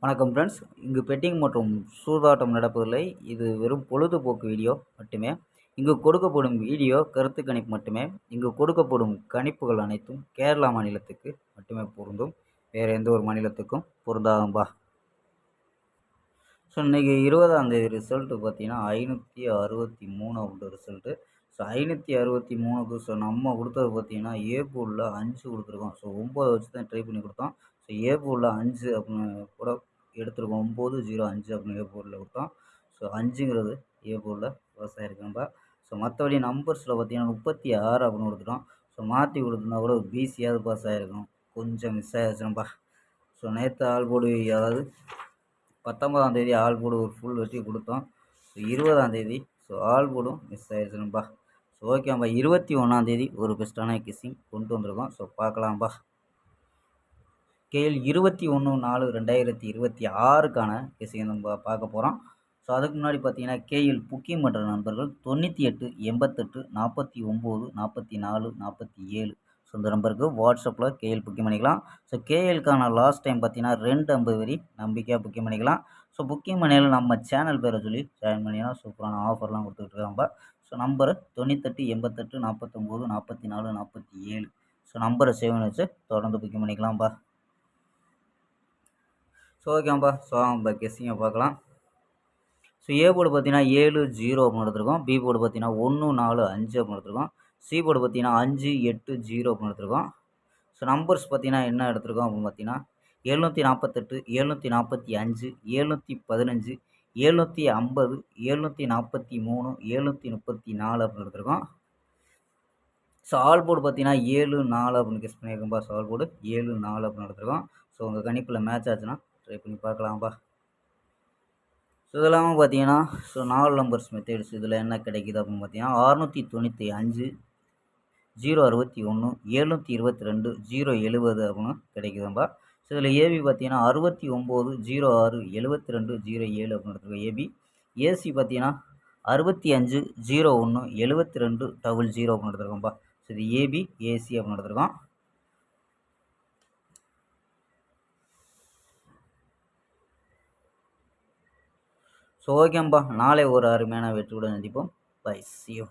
வணக்கம் ஃப்ரெண்ட்ஸ். இங்கு பெட்டிங் மற்றும் சூதாட்டம் நடப்பதில்லை. இது வெறும் பொழுதுபோக்கு வீடியோ மட்டுமே. இங்கு கொடுக்கப்படும் வீடியோ கருத்து கணிப்பு மட்டுமே. இங்கு கொடுக்கப்படும் கணிப்புகள் அனைத்தும் கேரளா மாநிலத்துக்கு மட்டுமே பொருந்தும். வேறு எந்த ஒரு மாநிலத்துக்கும் பொருந்தாதும்பா. ஸோ இன்றைக்கி 20ஆம் தேதி ரிசல்ட்டு பார்த்தீங்கன்னா 563 அப்படின்ற ரிசல்ட்டு. ஸோ 563க்கு நம்ம கொடுத்தது பார்த்தீங்கன்னா ஏ போர்டில் 5 கொடுத்துருக்கோம். ஸோ 9 வச்சு தான் ட்ரை பண்ணி கொடுத்தோம். ஸோ ஏ போர்டில் 5 அப்படின்னு கூட எடுத்துருக்கோம். 905 அப்படின்னு ஏ போர்டில் கொடுத்தோம். ஸோ 5ங்கிறது ஏ போர்டில் பாஸ் ஆகிருக்கோம்பா. ஸோ மற்றபடி நம்பர்ஸில் பார்த்தீங்கன்னா 36 அப்படின்னு கொடுத்துட்டோம். ஸோ மாற்றி கொடுத்துருந்தா கூட பிசியாவது பாஸ் ஆகிருக்கும். கொஞ்சம் மிஸ் ஆகிடுச்சுனப்பா. ஸோ நேற்று ஆல் போர்டு, அதாவது 19ஆம் தேதி ஆல் போர்டு ஒரு ஃபுல் வெட்டி கொடுத்தோம். ஸோ 20ஆம் தேதி ஆல் போர்டும் மிஸ் ஆகிடுச்சுனப்பா. ஸோ ஓகேம்பா. 21ஆம் தேதி ஒரு பெஸ்ட்டான கிஸ்ஸிங் கொண்டு வந்திருக்கோம். ஸோ பார்க்கலாம்ப்பா. கேஎல் 21/4/2026க்கான கிஸ்ஸிங் நம்ம பார்க்க போகிறோம். ஸோ அதுக்கு முன்னாடி பார்த்தீங்கன்னா கேஎல் புக்கிங் பண்ணுற நண்பர்கள் 98 88 49 44 47 ஸோ இந்த நம்பருக்கு வாட்ஸ்அப்பில் கேஎல் புக்கிங் பண்ணிக்கலாம். ஸோ கேஎல்க்கான லாஸ்ட் டைம் பார்த்தீங்கன்னா 250 வரி நம்பிக்கையாக புக்கிங் பண்ணிக்கலாம். ஸோ புக்கிங் பண்ணியில் நம்ம சேனல் பேரை சொல்லி ஜாயின் பண்ணிங்கன்னா சூப்பரான ஆஃபர்லாம் கொடுத்துட்ருக்காங்க. ஸோ நம்பரு 98 88 49 44 47 ஸோ நம்பரை சேவ் பண்ணி வச்சு தொடர்ந்து புக்கிங் பண்ணிக்கலாம்ப்பா. ஸோ ஓகேப்பா. ஸோ நம்ம கெஸ்ஸிங்கை பார்க்கலாம். ஸோ ஏ போர்டு பார்த்தீங்கன்னா 7-0 அப்படின்னு எடுத்துருக்கோம். பி போர்டு பார்த்தீங்கன்னா 1-4-5 அப்படின்னு எடுத்துருக்கோம். சி போர்டு பார்த்தீங்கன்னா 5-8-0 அப்படின்னு எடுத்துருக்கோம். ஸோ நம்பர்ஸ் பார்த்தீங்கன்னா என்ன எடுத்துருக்கோம் அப்படின்னு பார்த்தீங்கன்னா 748 745 715 750 743 734 அப்படின்னு எடுத்துருக்கோம். ஸோ ஆல் போர்டு பார்த்தீங்கன்னா 7-4 அப்படின்னு கெஸ் பண்ணியிருக்கோம்பா. ஸோ ஆல் போர்டு 7-4 அப்படின்னு எடுத்துருக்கோம். ஸோ உங்கள் கணிப்பில் மேட்ச் ஆச்சுன்னா ட்ரை பண்ணி பார்க்கலாம்ப்பா. ஸோ இதெல்லாமல் பார்த்தீங்கன்னா 4 நம்பர்ஸ் மெத்தேட்ஸ் இதில் என்ன கிடைக்கிது அப்படின்னு பார்த்தீங்கன்னா 695 061 722 070 அப்படின்னு கிடைக்குதும்பா. ஸோ இதில் ஏபி பார்த்தீங்கன்னா 69 06 72 07 அப்படின்னு எடுத்துருக்கோம் ஏபி. ஏசி பார்த்தீங்கன்னா 65 01 72 00 அப்படின்னு எடுத்துருக்கோம்ப்பா. ஸோ இது ஏபி ஏசி அப்படின்னு எடுத்துருக்கோம். ஸோ ஓகேம்பா. நாளை ஒரு அருமையான வெற்றியுடன் சந்திப்போம். பை. See you.